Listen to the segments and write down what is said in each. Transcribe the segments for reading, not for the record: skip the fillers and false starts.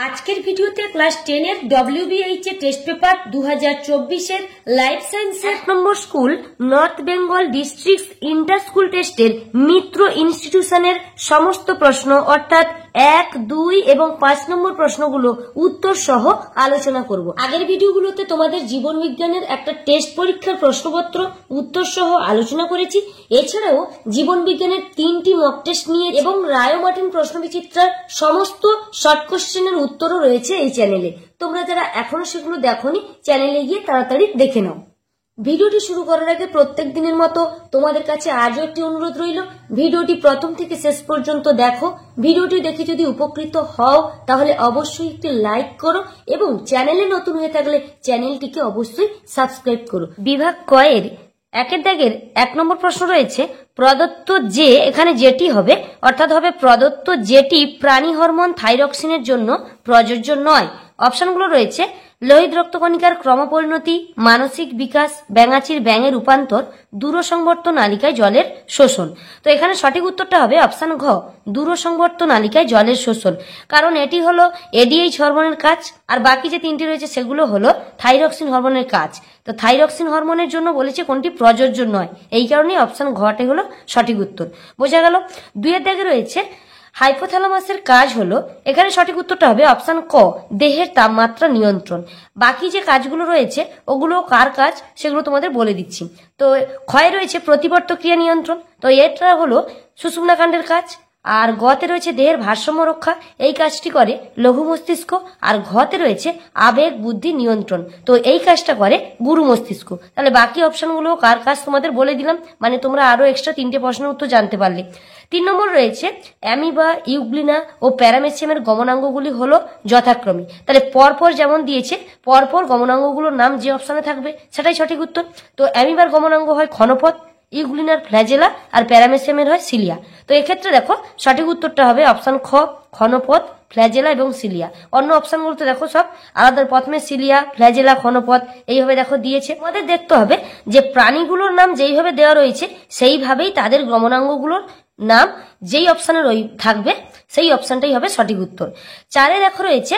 আজকের ভিডিওতে ক্লাস 10 এর WBH এর টেস্ট পেপার 2024 এর লাইফ সায়েন্সের 1 number school North Bengal district inter school টেস্টের মিত্র ইনস্টিটিউশনের সমস্ত প্রশ্ন অর্থাৎ 1, 2 এবং 5 নম্বর প্রশ্নগুলো উত্তর সহ আলোচনা করব। আগের ভিডিওগুলোতে তোমাদের জীবন বিজ্ঞানের একটা টেস্ট পরীক্ষার প্রশ্নপত্র উত্তর সহ আলোচনা করেছি। এছাড়াও জীবন বিজ্ঞানের 3টি মক টেস্ট নিয়ে এবং রায় মার্টিন প্রশ্নবিচিত্রার সমস্ত শর্ট কোশ্চেনের উত্তরও রয়েছে এই চ্যানেলে। তোমরা যারা এখনো সেগুলো দেখোনি চ্যানেলে গিয়ে তাড়াতাড়ি দেখে নাও। ভিডিওটি শুরু করার আগে প্রত্যেক দিনের মতো তোমাদের কাছে আজও একটি অনুরোধ রইল, ভিডিওটি প্রথম থেকে শেষ পর্যন্ত দেখো। ভিডিওটি দেখে যদি উপকৃত হও তাহলে অবশ্যই একটি লাইক করো এবং চ্যানেলে নতুন হয়ে থাকলে চ্যানেলটিকে অবশ্যই সাবস্ক্রাইব করো। বিভাগ কয়ের একের দাগের 1 নম্বর প্রশ্ন রয়েছে, প্রদত্ত যে, এখানে যেটি হবে অর্থাৎ হবে প্রদত্ত যেটি প্রাণী হরমোন থাইরক্সিনের জন্য প্রযোজ্য নয়। অপশনগুলো রয়েছে লোহিত রক্তকণিকার ক্রমপরিণতি, মানসিক বিকাশ, ব্যাঙাচির ব্যাঙে রূপান্তর, দূরসংবর্ত নালিকায় জলের শোষণ। তো এখানে সঠিক উত্তরটা হবে অপশন ঘ, দূরসংবর্ত নালিকায় জলের শোষণ, কারণ এটি হলো এডিএইচ হরমোনের কাজ আর বাকি যে 3টি রয়েছে সেগুলো হলো থাইরক্সিন হরমোনের কাজ। তো থাইরক্সিন হরমোনের জন্য বলেছে কোনটি প্রযোজ্য নয়, এই কারণেই অপশন ঘটে হলো সঠিক উত্তর। বোঝা গেল। 2 এর দাগে রয়েছে হাইপোথ্যালামাসের কাজ হলো, এখানে সঠিক উত্তরটা হবে অপশন ক, দেহের তাপমাত্রা নিয়ন্ত্রণ। বাকি যে কাজগুলো রয়েছে ওগুলো কার কাজ সেগুলো তোমাদের বলে দিচ্ছি। তো ক্ষয়ে রয়েছে প্রতিবর্ত ক্রিয়া নিয়ন্ত্রণ, তো এটা হলো সুষুম্নাকাণ্ডের কাজ। আর গতে রয়েছে দেহের ভারসাম্য রক্ষা, এই কাজটি করে লঘু মস্তিষ্ক। আর ঘতে রয়েছে আবেগ বুদ্ধি নিয়ন্ত্রণ, তো এই কাজটা করে গুরু মস্তিষ্ক। তাহলে বাকি অপশনগুলো কার কাজ তোমাদের বলে দিলাম, মানে তোমরা আরো এক্সট্রা 3টে প্রশ্নের উত্তর জানতে পারলে। 3 নম্বর রয়েছে অ্যামিবা, ইউগ্লিনা ও প্যারামেসিয়ামের গমনাঙ্গগুলি হলো যথাক্রমে। তাহলে পরপর যেমন দিয়েছে পরপর গমনাঙ্গগুলোর নাম যে অপশনে থাকবে সেটাই সঠিক উত্তর। তো অ্যামিবার গমনাঙ্গ হয় ক্ষণপথ, ইউগ্লিনার ফ্ল্যাজেলা আর প্যারামেসিয়ামের হয় সিলিয়া। তো এক্ষেত্রে দেখো সঠিক উত্তরটা হবে অপশন খ, ক্ষণপথ, ফ্ল্যাজেলা এবং সিলিয়া। অন্য অপশনগুলোতে দেখো সব আলাদা, প্রথমে সিলিয়া, ফ্ল্যাজেলা, ক্ষণপথ এইভাবে দেখো দিয়েছে। আমাদের দেখতে হবে যে প্রাণীগুলোর নাম যেইভাবে দেওয়া রয়েছে সেইভাবেই তাদের গমনাঙ্গগুলোর নাম যেই অপশনে থাকবে সেই অপশনটাই হবে সঠিক উত্তর। 4 এ দেখো রয়েছে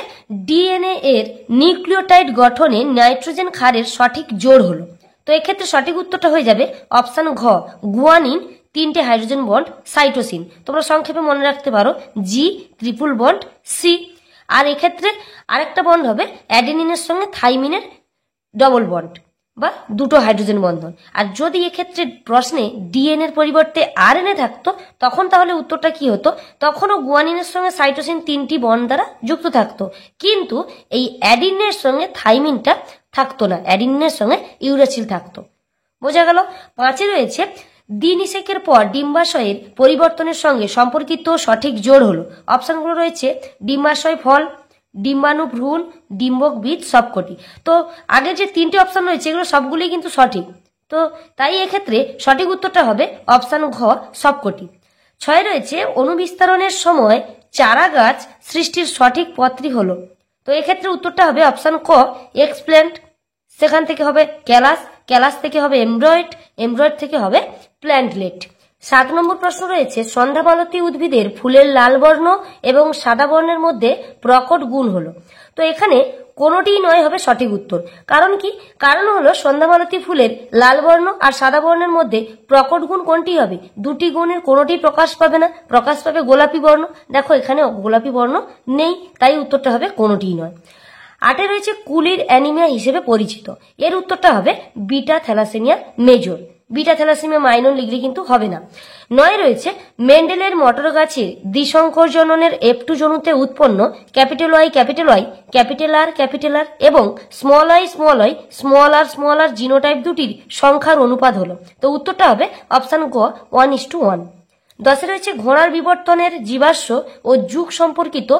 ডিএনএ এর নিউক্লিওটাইড গঠনে নাইট্রোজেন ক্ষারের সঠিক জোড় হলো। তো এক্ষেত্রে সঠিক উত্তরটা হয়ে যাবে অপশন ঘ, গুয়ানিন 3টে হাইড্রোজেন বন্ড, সাইটোসিন। তোমরা সংক্ষেপে মনে রাখতে পারো জি ট্রিপল বন্ড সি। আর এক্ষেত্রে আরেকটা বন্ড হবে অ্যাডেনিনের সঙ্গে থাইমিনের ডবল বন্ড বা 2টো হাইড্রোজেন বন্ধন। আর যদি এক্ষেত্রে প্রশ্নে ডিএনএ এর পরিবর্তে আরএনএ থাকতো তখন তাহলে উত্তরটা কি হতো, তখনও গুয়ানিনের সঙ্গে সাইটোসিন 3টি বন্ড দ্বারা যুক্ত থাকতো, কিন্তু এই অ্যাডিনের সঙ্গে থাইমিনটা থাকতো না, অ্যাডিনের সঙ্গে ইউরাসিল থাকতো। বোঝা গেল। 5 এ রয়েছে দ্বিনিষেকের পর ডিম্বাশয়ের পরিবর্তনের সঙ্গে সম্পর্কিত সঠিক জোড় হলো। অপশনগুলো রয়েছে ডিম্বাশয় ফল, ডিম্বাণু ভ্রূণ, ডিম্বক বীজ সবকটি। তো আগে যে 3টে অপশন রয়েছে এগুলো সবগুলোই কিন্তু সঠিক, তো তাই এক্ষেত্রে সঠিক উত্তরটা হবে অপশন ঘ, সবকটি। 6 রয়েছে অনুবিস্তারণের সময় চারা গাছ সৃষ্টির সঠিক পথটি হলো। তো এক্ষেত্রে উত্তরটা হবে অপশন ক, এক্সপ্ল্যান্ট, সেখান থেকে হবে ক্যালাস, ক্যালাস থেকে হবে এমব্রয়েড, এমব্রয়েড থেকে হবে প্ল্যান্টলেট। 7 নম্বর প্রশ্ন রয়েছে সন্ধ্যামালতী উদ্ভিদের ফুলের লাল বর্ণ এবং সাদা বর্ণের মধ্যে প্রকট গুণ হলো। তো এখানে কোনোটিই নয় হবে সঠিক উত্তর। কারণ কি? কারণ হলো সন্ধ্যামালতী ফুলের লাল বর্ণ আর সাদা বর্ণের মধ্যে প্রকট গুণ কোনটি হবে? 2টি গুণের কোনোটি প্রকাশ পাবে না, প্রকাশ পাবে গোলাপি বর্ণ। দেখো এখানে গোলাপি বর্ণ নেই, তাই উত্তরটা হবে কোনোটিই নয়। 8 এ রয়েছে কুলির অ্যানিমিয়া হিসেবে পরিচিত, এর উত্তরটা হবে beta thalassemia major. Beta thalassemia minor লিখলে কিন্তু হবে না। 9 রয়েছে মেন্ডেলের মটর গাছের দ্বিসংকর জননের F2 জনুতে উৎপন্ন ক্যাপিটাল ওয়াই ক্যাপিটাল আর এবং small I small R genotype দুটির সংখ্যার অনুপাত হলো। তো উত্তরটা হবে অপশন গ, 1:1। 10 এ রয়েছে ঘোড়ার বিবর্তনের জীবাশ্ম ও যুগ সম্পর্কিত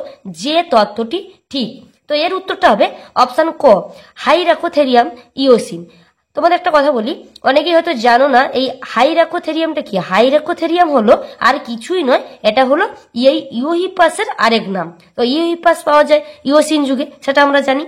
যে তত্ত্বটি ঠিক। তো এর উত্তরটা হবে অপশন ক, হাইরাকোথেরিয়াম ইওসিন। তোমাদের একটা কথা বলি, অনেকেই হয়তো জানো না এই হাইরাকোথেরিয়ামটা কি। হাইরাকোথেরিয়াম হলো আর কিছুই নয়, এটা হলো এই ইওহিপাসের আরেক নাম। তো ইওহিপাস পাওয়া যায় ইওসিন যুগে, সেটা আমরা জানি।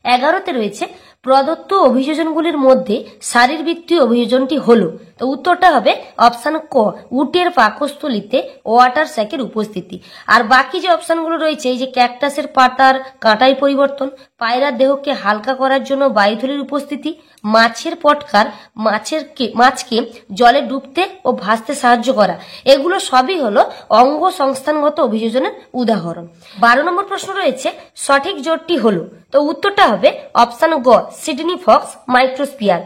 11 তে রয়েছে প্রদত্ত অভিযোজনগুলির মধ্যে শারীরবৃত্তীয় অভিযোজনটি হলো। তো উত্তরটা হবে অপশন ক, উটের পাকস্থলীতে ওয়াটার স্যাকের উপস্থিতি। আর বাকি যে অপশনগুলো রয়েছে, এই যে ক্যাকটাসের পাতার কাঁটায় পরিবর্তন, পায়রার দেহকে হালকা করার জন্য বায়ুথলির উপস্থিতি, মাছের পটকার মাছকে জলে ডুবতে ও ভাসতে সাহায্য করা, এগুলো সবই হলো অঙ্গ সংস্থানগত অভিযোজনের উদাহরণ। 12 নম্বর প্রশ্ন রয়েছে, সঠিক জোটটি হলো, তো উত্তরটা হবে অপশন গ, সিডনি ফক্স মাইক্রোস্পিয়ার।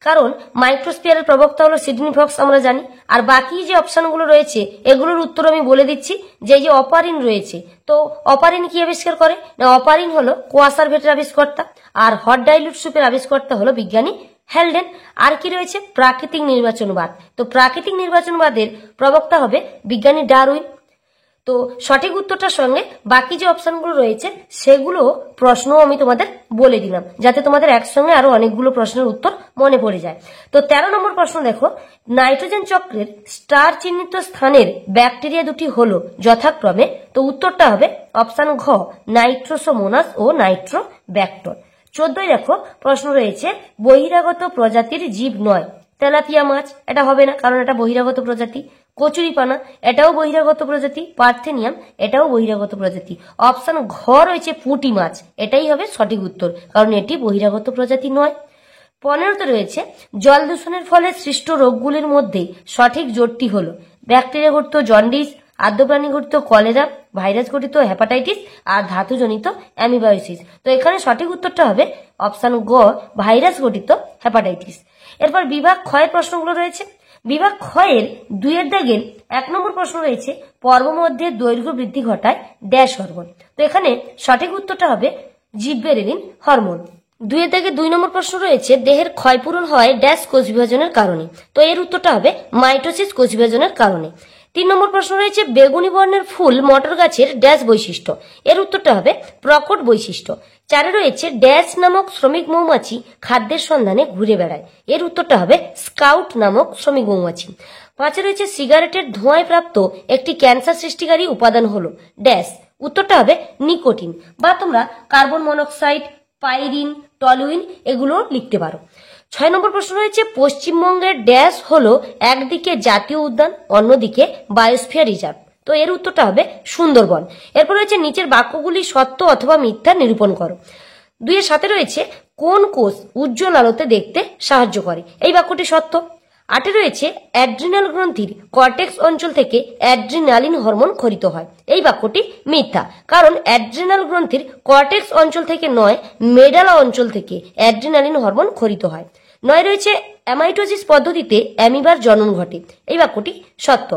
কারণ মাইক্রোস্পিয়ারের প্রবক্তা হলো সিডনি ফক্স, আমরা জানি। আর বাকি যে অপশনগুলো রয়েছে এগুলোর উত্তর আমি বলে দিচ্ছি। যে অপারিন রয়েছে, তো অপারিন কি আবিষ্কার করে না, অপারিন হলো কোয়াসার ভেটের আবিষ্কর্তা। আর হট ডাইলুট সুপের আবিষ্কর্তা হলো বিজ্ঞানী হেলডেন। আর কি রয়েছে, প্রাকৃতিক নির্বাচনবাদ, তো প্রাকৃতিক নির্বাচনবাদের প্রবক্তা হবে বিজ্ঞানী ডারউইন। তো সঠিক উত্তরটার সঙ্গে বাকি যে অপশনগুলো রয়েছে সেগুলো প্রশ্ন আমি তোমাদের বলে দিলাম, যাতে তোমাদের একসঙ্গে আরো অনেকগুলো প্রশ্নের উত্তর মনে পড়ে যায়। তো 13 নম্বর প্রশ্ন দেখো, নাইট্রোজেন চক্রের স্টার চিহ্নিত স্থানের ব্যাকটেরিয়া দুটি হলো যথাক্রমে, তো উত্তরটা হবে অপশন ঘ, নাইট্রোসোমোনাস ও নাইট্রোব্যাক্টর। 14 দেখো, প্রশ্ন রয়েছে, বহিরাগত প্রজাতির জীব নয়, তেলাপিয়া মাছ, এটা হবে না কারণ এটা বহিরাগত প্রজাতি। কচুরিপানা, এটাও বহিরাগত প্রজাতি। পার্থেনিয়াম, এটাও বহিরাগত প্রজাতি। অপশন ঘ রয়েছে পুঁটি মাছ, এটাই হবে সঠিক উত্তর, কারণ এটি বহিরাগত প্রজাতি নয়। 15তে রয়েছে, জল দূষণের ফলে সৃষ্ট রোগগুলির মধ্যে সঠিক জোটটি হলো, ব্যাকটেরিয়া ঘটিত জন্ডিস, আদ্যপ্রাণী ঘটিত কলেরা, ভাইরাস ঘটিত হেপাটাইটিস আর ধাতুজনিত অ্যামিবায়োসিস। তো এখানে সঠিক উত্তরটা হবে অপশন গ, ভাইরাস ঘটিত হেপাটাইটিস। এরপর বিভাগ ক্ষয়ের প্রশ্নগুলো রয়েছে। বিভাগ ক্ষয়ের 2 দাগের 1 নম্বর প্রশ্ন রয়েছে, পর্ব মধ্যে দৈর্ঘ্য বৃদ্ধি ঘটায় ড্যাশ হরমোন। তো এখানে সঠিক উত্তরটা হবে জিববেরেলিন হরমোন। 2 দাগে 2 নম্বর প্রশ্ন রয়েছে, দেহের ক্ষয়পূরণ হয় ড্যাশ কোষ বিভাজনের কারণে। তো এর উত্তরটা হবে মাইটোসিস কোষ বিভাজনের কারণে। 3 নম্বর প্রশ্ন রয়েছে, বেগুনি বর্ণের ফুল মটর গাছের ড্যাশ বৈশিষ্ট্য। এর উত্তরটা হবে প্রকট বৈশিষ্ট্য। 4 রয়েছে, ড্যাশ নামক শ্রমিক মৌমাছি খাদ্যের সন্ধানে ঘুরে বেড়ায়। এর উত্তরটা হবে স্কাউট নামক শ্রমিক মৌমাছি। 5 রয়েছে, সিগারেটের ধোঁয়ায় প্রাপ্ত একটি ক্যান্সার সৃষ্টিকারী উপাদান হলো ড্যাশ। উত্তরটা হবে নিকোটিন, বা তোমরা কার্বন মনোক্সাইড, পাইরিন, টলুইন এগুলো লিখতে পারো। 6 নম্বর প্রশ্ন রয়েছে, পশ্চিমবঙ্গের ড্যাশ হলো একদিকে জাতীয় উদ্যান, অন্যদিকে বায়োস্ফিয়ার রিজার্ভ। তো এর উত্তরটা হবে সুন্দরবন। এরপর রয়েছে, নিচের বাক্যগুলি সত্য অথবা মিথ্যা নিরূপণ করো। 2-7 রয়েছে, কোন কোষ উজ্জ্বল আলোতে দেখতে সাহায্য করে। এই বাক্যটি সত্য। 8 রয়েছে, অ্যাড্রিনাল গ্রন্থির কর্টেক্স অঞ্চল থেকে অ্যাড্রিনালিন হরমোন ক্ষরিত হয়। এই বাক্যটি মিথ্যা, কারণ অ্যাড্রিনাল গ্রন্থির কর্টেক্স অঞ্চল থেকে নয়, মেডালা অঞ্চল থেকে অ্যাড্রিনালিন হরমোন ক্ষরিত হয়। 9 রয়েছে, অ্যামাইটোসিস পদ্ধতিতে অ্যামিবার জনন ঘটে। এই বাক্যটি সত্য।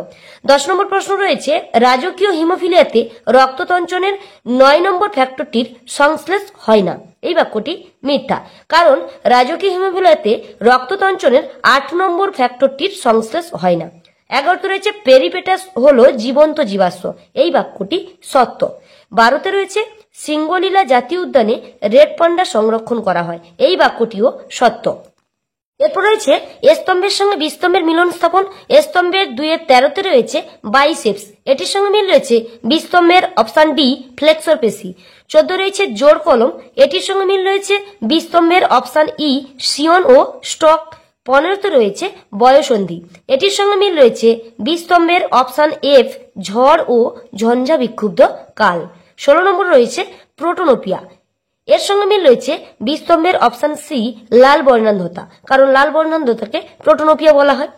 10 নম্বর প্রশ্ন রয়েছে, রাজকীয় হিমোফিলিয়াতে রক্ততঞ্চনের 9 নম্বর ফ্যাক্টরটির সংশ্লেষ হয় না। এই বাক্যটি মিথ্যা, কারণ রাজকীয় হিমোফিলিয়াতে রক্ততঞ্চনের 8 নম্বর ফ্যাক্টরটির সংশ্লেষ হয় না। 11তে রয়েছে, পেরিপেটাস হলো জীবন্ত জীবাশ্ম। এই বাক্যটি সত্য। 12তে রয়েছে, সিঙ্গলীলা জাতীয় উদ্যানে রেড পান্ডা সংরক্ষণ করা হয়। এই বাক্যটিও সত্য। এরপর রয়েছে, স্তম্ভের সঙ্গে বিস্তম্ভের মিলন স্থাপন। স্তম্ভের 2-13তে রয়েছে বাইসেপস, এটির সঙ্গে মিল রয়েছে বিস্তম্ভের অপশন ডি ফ্লেক্সর পেশি। 14 রয়েছে, জোড় কলম, এটির সঙ্গে মিল রয়েছে বিস্তম্ভের অপশন ই সিয়ন ও স্টক। 15তে রয়েছে বয়সন্ধি, এটির সঙ্গে মিল রয়েছে বিস্তম্ভের অপশন এফ ঝড় ও ঝঞ্ঝা বিক্ষুব্ধ কাল। 16 নম্বর রয়েছে প্রোটোনোপিয়া, এর সঙ্গে মিল রয়েছে বিস্তম্ভের অপশন সি লাল বর্ণান্ধতা, কারণ লাল বর্ণান্ধতাকে প্রোটোনোপিয়া বলা হয়।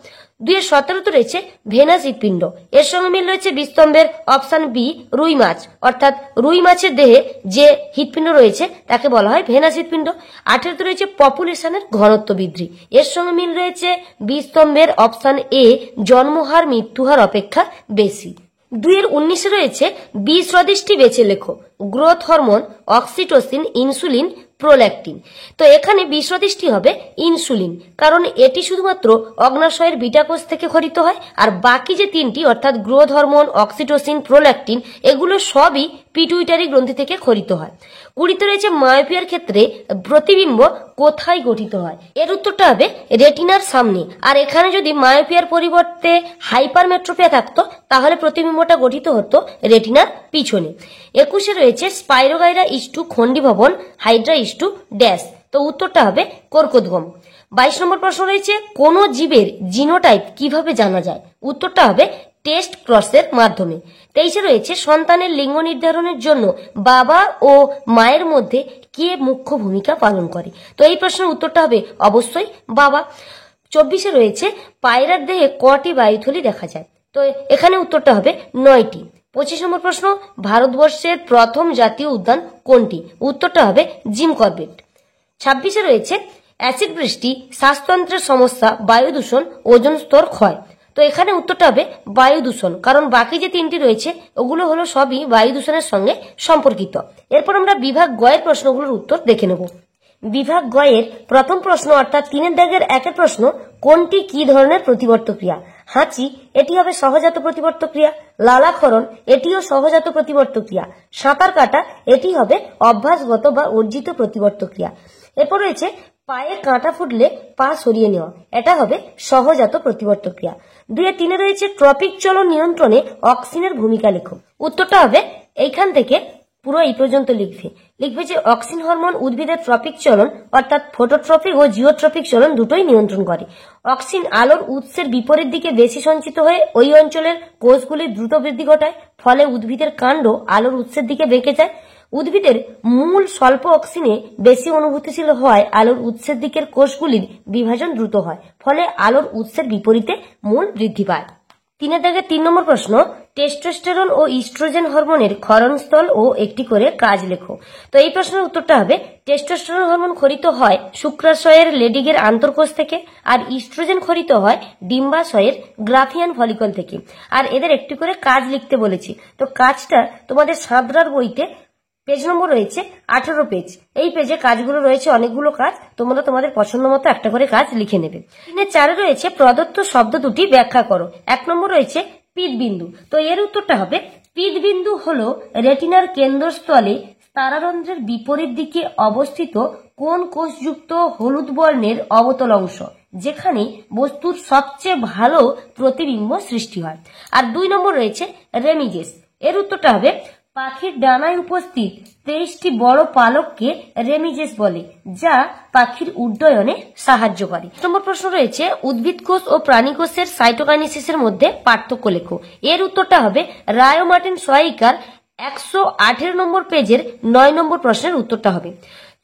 2-17তে রয়েছে ভেনাস হৃৎপিণ্ড, এর সঙ্গে মিল রয়েছে বিস্তম্ভের অপশন বি রুই মাছ, অর্থাৎ রুই মাছের দেহে যে হৃৎপিণ্ড রয়েছে তাকে বলা হয় ভেনাস হৃৎপিণ্ড। 18তে রয়েছে পপুলেশনের ঘনত্ব বৃদ্ধি, এর সঙ্গে মিল রয়েছে বিস্তম্ভের অপশন এ জন্মহার মৃত্যুহার অপেক্ষা বেশি। 2-19 রয়েছে, বিসদৃষ্টি বেছে লেখো, growth hormone, oxytocin, insulin, prolactin. তো এখানে বিসদৃষ্টি হবে ইনসুলিন, কারণ এটি শুধুমাত্র অগ্নাশয়ের বিটা কোষ থেকে ক্ষরিত হয়, আর বাকি যে 3টি অর্থাৎ গ্রোথ হরমোন, অক্সিটোসিন, প্রোল্যাকটিন এগুলো সবই পিটুইটারি গ্রন্থি থেকে ক্ষরিত হয়। 20তে রয়েছে, মায়োপিয়ার ক্ষেত্রে প্রতিবিম্ব কোথায় গঠিত হয়। এর উত্তরটা হবে রেটিনার সামনে, আর এখানে যদি মায়োপিয়ার পরিবর্তে হাইপারমেট্রোপিয়া থাকতো তাহলে প্রতিবিম্বটা গঠিত হতো রেটিনার পিছনে। 21 রয়েছে, স্পাইরোগাইরা ইস্টু খন্ডি ভবন, হাইড্রা ইস্টু ড্যাশ। তো উত্তরটা হবে কর্কোদ্গম। 22 নম্বর প্রশ্ন রয়েছে, কোন জীবের জিনোটাইপ কিভাবে জানা যায়? উত্তরটা হবে টেস্ট ক্রসের মাধ্যমে। 23 রয়েছে, সন্তানের লিঙ্গ নির্ধারণের জন্য বাবা ও মায়ের মধ্যে কে মুখ্য ভূমিকা পালন করে? তো এই প্রশ্নের উত্তরটা হবে অবশ্যই বাবা। 24 রয়েছে, পায়রার দেহে কটি বায়ুথলি দেখা যায়? তো এখানে উত্তরটা হবে 9টি। 25 নম্বর প্রশ্ন, ভারতবর্ষের প্রথম জাতীয় উদ্যান কোনটি? উত্তরটা হবে জিম করবেট। 26 রয়েছে, অ্যাসিড বৃষ্টি, শ্বাসতন্ত্রের সমস্যা, বায়ু দূষণ, ওজোন স্তর ক্ষয়। তো এখানে উত্তরটা হবে বায়ু দূষণ, কারণ বাকি যে 3টি রয়েছে ওগুলো হলো সবই বায়ু দূষণের সঙ্গে সম্পর্কিত। এরপর আমরা বিভাগ গয়ের প্রশ্নগুলোর উত্তর দেখে নেব। বিভাগ গয়ের প্রথম প্রশ্ন অর্থাৎ 3 দাগের 1 প্রশ্ন, কোনটি কি ধরনের প্রতিবর্ত ক্রিয়া? হাঁচি, এটি হবে সহজাত প্রতিবর্ত ক্রিয়া। লালাক্ষরণ, এটিও সহজাত প্রতিবর্ত ক্রিয়া। সাঁতার কাটা, এটি হবে অভ্যাসগত বা অর্জিত প্রতিবর্ত ক্রিয়া। এরপর রয়েছে পায়ে কাঁটা ফুটলে পা সরিয়ে নেওয়া, এটা হবে সহজাত প্রতিবর্ত ক্রিয়া। 2-3 রয়েছে, ট্রপিক চলন নিয়ন্ত্রণে অক্সিনের ভূমিকা লেখো। উত্তরটা হবে এইখান থেকে পুরো এই পর্যন্ত লিখবে যে অক্সিন হরমোন উদ্ভিদের ট্রপিক চলন অর্থাৎ ফটোট্রপিক ও জিওট্রপিক চলন দুটোই নিয়ন্ত্রণ করে। অক্সিন আলোর উৎসের বিপরীত দিকে বেশি সঞ্চিত হয়ে ওই অঞ্চলের কোষগুলির দ্রুত বৃদ্ধি ঘটায়, ফলে উদ্ভিদের কাণ্ড আলোর উৎসের দিকে বেঁকে যায়। উদ্ভিদের মূল স্বল্প অক্সিনে বেশি অনুভূতিশীল হওয়ায় আলোর উৎসের দিকের কোষগুলির বিভাজন দ্রুত হয়, ফলে আলোর উৎসের বিপরীতে মূল বৃদ্ধি পায়। 3 নম্বর প্রশ্ন, টেস্টোস্টেরন ও ইস্ট্রোজেন হরমোনের ক্ষরণস্থল ও একটি করে কাজ লেখো। তো এই প্রশ্নের উত্তরটা হবে টেস্টোস্টেরন হরমোন খরিত হয় শুক্রাশয়ের লেডিগের আন্তঃকোষ থেকে, আর ইস্ট্রোজেন খরিত হয় ডিম্বাশয়ের গ্রাফিয়ান ফলিকল থেকে। আর এদের একটি করে কাজ লিখতে বলেছি। তো কাজটা তোমাদের সাঁতরার বইতে পেজ নম্বর রয়েছে 18 পেজ। এই পেজে কাজগুলো রয়েছে অনেকগুলো কাজ, তোমরা তোমাদের পছন্দ মতো একটা করে কাজ লিখে নেবে। 4 রয়েছে, প্রদত্ত শব্দ দুটি ব্যাখ্যা করো। 1 নম্বর রয়েছে পিতবিন্দু। তো এর উত্তরটা হবে পিতবিন্দু হলো রেটিনার কেন্দ্রস্থলে তারারন্ধ্রের বিপরীত দিকে অবস্থিত কোন কোষযুক্ত হলুদ বর্ণের অবতল অংশ, যেখানে বস্তুর সবচেয়ে ভালো প্রতিবিম্ব সৃষ্টি হয়। আর 2 নম্বর রয়েছে রেমিজেস। এর উত্তরটা হবে পাখির ডানায় উপস্থিত 23টি বড় পালককে রেমিজেস বলে, যা পাখির উড্ডয়নে সাহায্য করে। নম্বর প্রশ্ন রয়েছে, উদ্ভিদ কোষ ও প্রাণী কোষের সাইটোকাইনেসিসের মধ্যে পার্থক্য লেখো। এর উত্তরটা হবে রায় মার্টিন সহায়িকার 118 নম্বর পেজের 9 নম্বর প্রশ্নের উত্তরটা হবে।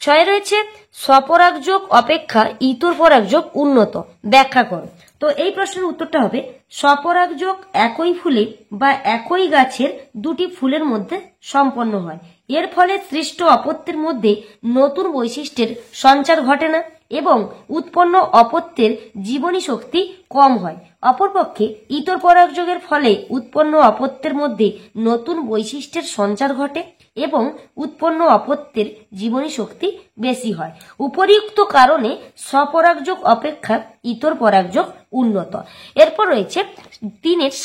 6 রয়েছে, স্বপরাগযোগ অপেক্ষা ইতর পরাগযোগ উন্নত, ব্যাখ্যা করো। তো এই প্রশ্নের উত্তরটা হবে স্বপরাগযোগ একই ফুলে বা একই গাছের দুটি ফুলের মধ্যে সম্পন্ন হয়। এর ফলে সৃষ্ট অপত্যের মধ্যে নতুন বৈশিষ্ট্যের সঞ্চার ঘটে না এবং উৎপন্ন অপত্যের জীবনী শক্তি কম হয়। অপরপক্ষে ইতর পরাগযোগের ফলে উৎপন্ন অপত্যের মধ্যে নতুন বৈশিষ্ট্যের সঞ্চার ঘটে এবং উৎপন্ন অপত্যের জীবনী শক্তি বেশি হয়। উপরিউক্ত কারণে স্বপরাগযোগ অপেক্ষা ইতর পরাগযোগ উন্নত। এরপর রয়েছে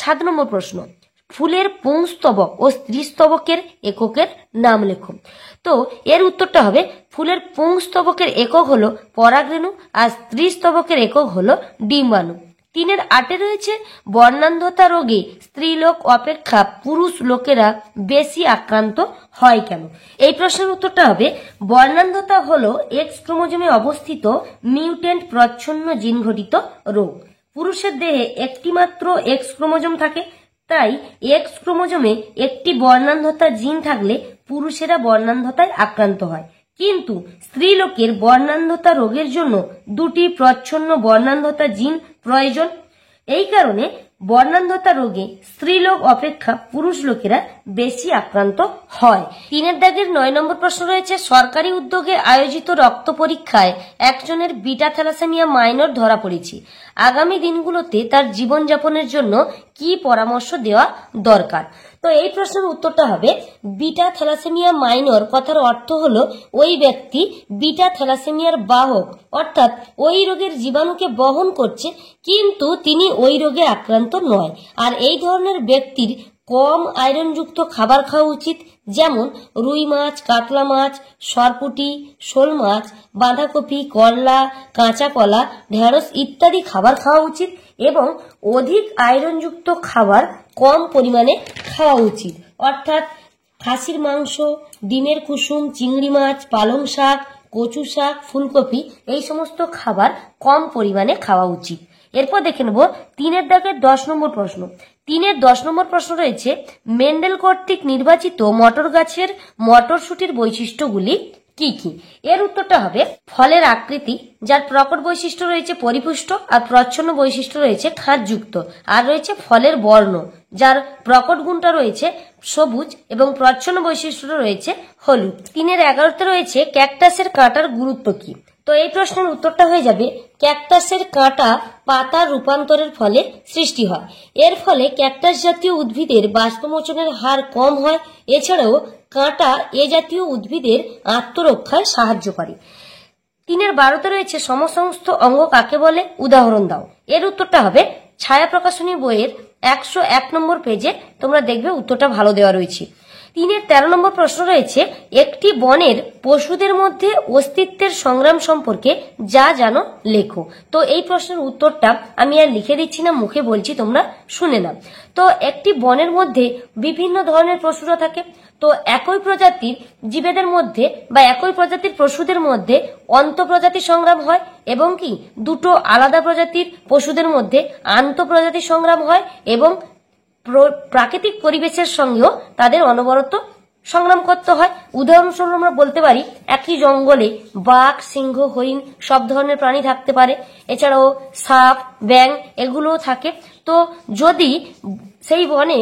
7 নম্বর প্রশ্ন, ফুলের পুংস্তবক ও স্ত্রীস্তবকের এককের নাম লেখো। তো এর উত্তরটা হবে ফুলের পুংস্তবকের একক হলো পরাগরেণু আর স্ত্রীস্তবকের একক হলো ডিম্বাণু। 3-8 রয়েছে, বর্ণান্ধতা রোগে স্ত্রীলোক অপেক্ষা পুরুষ লোকেরা বেশি আক্রান্ত হয় কেন? এই প্রশ্নের উত্তরটা হবে বর্ণান্ধতা হলো এক্স ক্রোমোজোমে অবস্থিত মিউটেন্ট প্রচ্ছন্ন জিন ঘটিত রোগ। পুরুষের দেহে একটি মাত্র এক্স ক্রোমোজোম থাকে, তাই এক্স ক্রোমোজোমে একটি বর্ণান্ধতা জিন থাকলে পুরুষেরা বর্ণান্ধতায় আক্রান্ত হয়, কিন্তু স্ত্রীলোকের বর্ণান্ধতা রোগের জন্য 2টি প্রচ্ছন্ন বর্ণান্ধতা জিন প্রয়োজন। এই কারণে বর্ণান্ধতা রোগে স্ত্রীলোক অপেক্ষা পুরুষ লোকেরা বেশি আক্রান্ত হয়। 9 নম্বর প্রশ্ন রয়েছে, সরকারি উদ্যোগে আয়োজিত রক্ত পরীক্ষায় একজনের বিটা থ্যালাসেমিয়া মাইনর ধরা পড়েছে। আগামী দিনগুলোতে তার জীবনযাপনের জন্য কি পরামর্শ দেওয়া দরকার? তো এই প্রশ্নের উত্তরটা হবে বিটা থ্যালাসেমিয়া মাইনর কথার অর্থ হলো ওই ব্যক্তি বিটা থ্যালাসেমিয়ার বাহক, অর্থাৎ ওই রোগের জীবাণুকে বহন করছে কিন্তু তিনি ওই রোগে আক্রান্ত নয়। আর এই ধরনের ব্যক্তির কম আয়রনযুক্ত খাবার খাওয়া উচিত, যেমন রুই মাছ, কাতলা মাছ, সরপুঁটি, শোল মাছ, বাঁধাকপি, করলা, কাঁচা কলা, ঢেঁড়স ইত্যাদি খাবার খাওয়া উচিত এবং অধিক আয়রনযুক্ত খাবার কম পরিমাণে খাওয়া উচিত, অর্থাৎ খাসির মাংস, ডিমের কুসুম, চিংড়ি মাছ, পালং শাক, কচু শাক, ফুলকপি এই সমস্ত খাবার কম পরিমাণে খাওয়া উচিত। এরপর দেখে নেব 3 দাগের 10 নম্বর প্রশ্ন। 3 10 নম্বর প্রশ্ন রয়েছে, মেন্ডেল কর্তৃক নির্বাচিত মটর গাছের মটরশুটির বৈশিষ্ট্যগুলি কি কি? এর উত্তরটা হবে ফলের আকৃতি, যার প্রকট বৈশিষ্ট্য রয়েছে পরিপুষ্ট আর প্রচ্ছন্ন বৈশিষ্ট্য রয়েছে খাঁজযুক্ত, আর রয়েছে ফলের বর্ণ, যার প্রকট গুণটা রয়েছে সবুজ এবং প্রচ্ছন্ন বৈশিষ্ট্যটা রয়েছে হলুদ। 3 11তে রয়েছে ক্যাকটাসের কাঁটার গুরুত্ব কি? তো এই প্রশ্নের উত্তরটা হয়ে যাবে ক্যাকটাসের কাঁটা পাতার রূপান্তরের ফলে সৃষ্টি হয়। এর ফলে ক্যাকটাস জাতীয় উদ্ভিদের বাষ্পমোচনের হার কম হয়। এছাড়াও কাঁটা এ জাতীয় উদ্ভিদের আত্মরক্ষায় সাহায্য করে। 3 12তে রয়েছে সমসমস্ত অঙ্গ কাকে বলে? উদাহরণ দাও। এর উত্তরটা হবে ছায়া প্রকাশনী বইয়ের 101 নম্বর পেজে তোমরা দেখবে উত্তরটা ভালো দেওয়া রয়েছে। 3 13 নম্বর প্রশ্ন রয়েছে, একটি বনের পশুদের মধ্যে অস্তিত্বের সংগ্রাম সম্পর্কে যা জানো লেখো। তো এই প্রশ্নের উত্তরটা আমি আর লিখে দিচ্ছি না, মুখে বলছি, তোমরা শুনে নাও। তো একটি বনের মধ্যে বিভিন্ন ধরনের পশুরা থাকে। তো একই প্রজাতির জীবেদের মধ্যে বা একই প্রজাতির পশুদের মধ্যে অন্তঃপ্রজাতি সংগ্রাম হয়, এবং কি দুটো আলাদা প্রজাতির পশুদের মধ্যে আন্তঃপ্রজাতি সংগ্রাম হয়, এবং প্রাকৃতিক পরিবেশের সঙ্গেও তাদের অনবরত সংগ্রাম করতে হয়। উদাহরণস্বরূপ আমরা বলতে পারি একটি জঙ্গলে বাঘ, সিংহ, হরিণ সব ধরনের প্রাণী থাকতে পারে। এছাড়াও সাপ, ব্যাঙ এগুলোও থাকে। তো যদি সেই বনে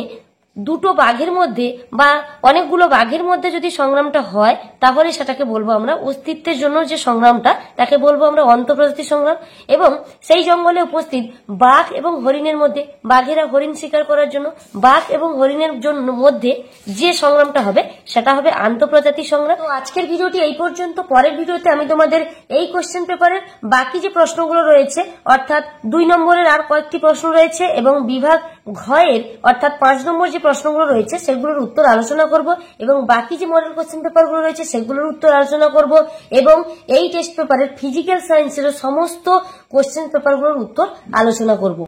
দুটো বাঘের মধ্যে বা অনেকগুলো বাঘের মধ্যে যদি সংগ্রামটা হয়, তাহলে সেটাকে বলবো আমরা অস্তিত্বের জন্য যে সংগ্রামটা, তাকে বলবো আমরা অন্তঃপ্রজাতি সংগ্রাম। এবং সেই জঙ্গলে উপস্থিত বাঘ এবং হরিণের মধ্যে, বাঘেরা হরিণ শিকার করার জন্য, বাঘ এবং হরিণের জন্য মধ্যে যে সংগ্রামটা হবে সেটা হবে আন্তঃপ্রজাতি সংগ্রাম। তো আজকের ভিডিওটি এই পর্যন্ত। পরের ভিডিওতে আমি তোমাদের এই কোশ্চেন পেপারের বাকি যে প্রশ্নগুলো রয়েছে, অর্থাৎ 2 নম্বরের আর কয়েকটি প্রশ্ন রয়েছে, এবং বিভাগ ঘয়ের অর্থাৎ 5 নম্বর যে প্রশ্নগুলো রয়েছে সেগুলোর উত্তর আলোচনা করব, এবং বাকি যে মডেল কোশ্চেন পেপারগুলো রয়েছে সেগুলোর উত্তর আলোচনা করব, এবং এই টেস্ট পেপারের ফিজিক্যাল সায়েন্সের সমস্ত কোশ্চেন পেপারগুলোর উত্তর আলোচনা করব।